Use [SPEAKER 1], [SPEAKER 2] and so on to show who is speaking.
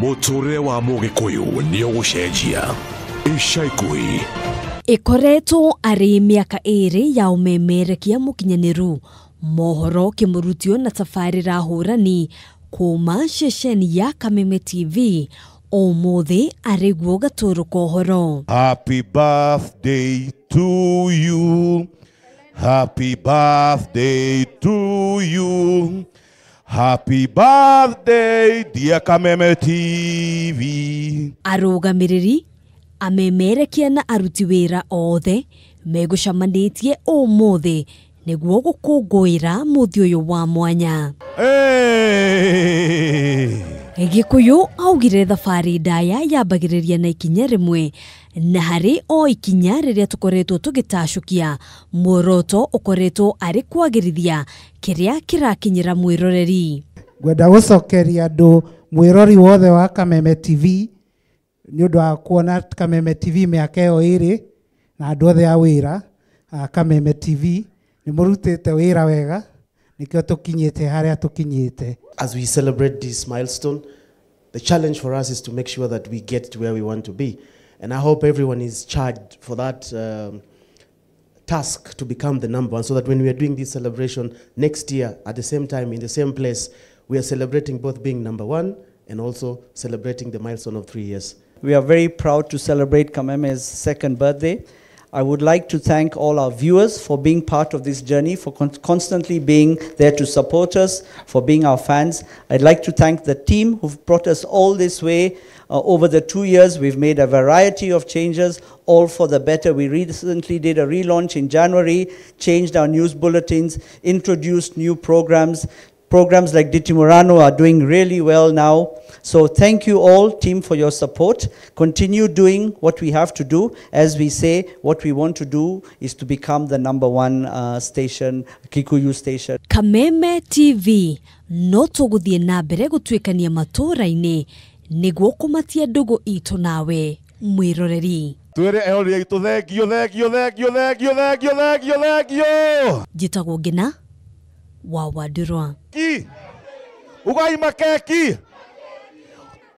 [SPEAKER 1] Muture wa Mugikuyu ni ugucenjia. Ica ikuhi
[SPEAKER 2] ikoretwo ari miaka iri ya umemerekia mukinyaniru mohoro kimurutio na tafarira hurani kuuma ceceni ya Kameme Tv. Umuthi ari guo gaturu kohoro.
[SPEAKER 3] Happy birthday to you. Happy birthday to you. Happy birthday dear Kameme TV.
[SPEAKER 2] Arugamiriri amemerekia na aruti wira othe megucamanitie umuthi niguo gukunguira muthi uyu wa mwanya. Gikuyu augire thabari ndaya yambagiriria na ikinya rimwe na hari o ikinya riria tukoretwo tugitashukia muoroto ukoretwo ari kwagirithia kiria kirakinyira mwiroreri.
[SPEAKER 4] Gwenda gucokeria andu mwirori wothe wa Kameme TV ni undu wa kuona Kameme TV miaka iyo iri na andu othe a wira Kameme TV ni murutite wira wega nikio tukinyite haria tukinyite.
[SPEAKER 5] As we celebrate this milestone, the challenge for us is to make sure that we get to where we want to be. And I hope everyone is charged for that task to become the number one, so that when we are doing this celebration next year, at the same time, in the same place, we are celebrating both being number one and also celebrating the milestone of 3 years.
[SPEAKER 6] We are very proud to celebrate Kameme's second birthday. I would like to thank all our viewers for being part of this journey, for constantly being there to support us, for being our fans. I'd like to thank the team who've brought us all this way. Over the 2 years, we've made a variety of changes, all for the better. We recently did a relaunch in January, changed our news bulletins, introduced new programs. Programs like Diti Murano are doing really well now. So thank you all, team, for your support. Continue doing what we have to do. As we say, what we want to do is to become the number one station, Kikuyu station.
[SPEAKER 2] Kameme TV no tuguthie na mbere gutwikania matura-ini niguo kumatia ndugu itu nawe mwiroreri.
[SPEAKER 3] Twere ehori gitu thengio.
[SPEAKER 2] Jitagwo Ngina wa Wadurwa.
[SPEAKER 3] Ugai makeki.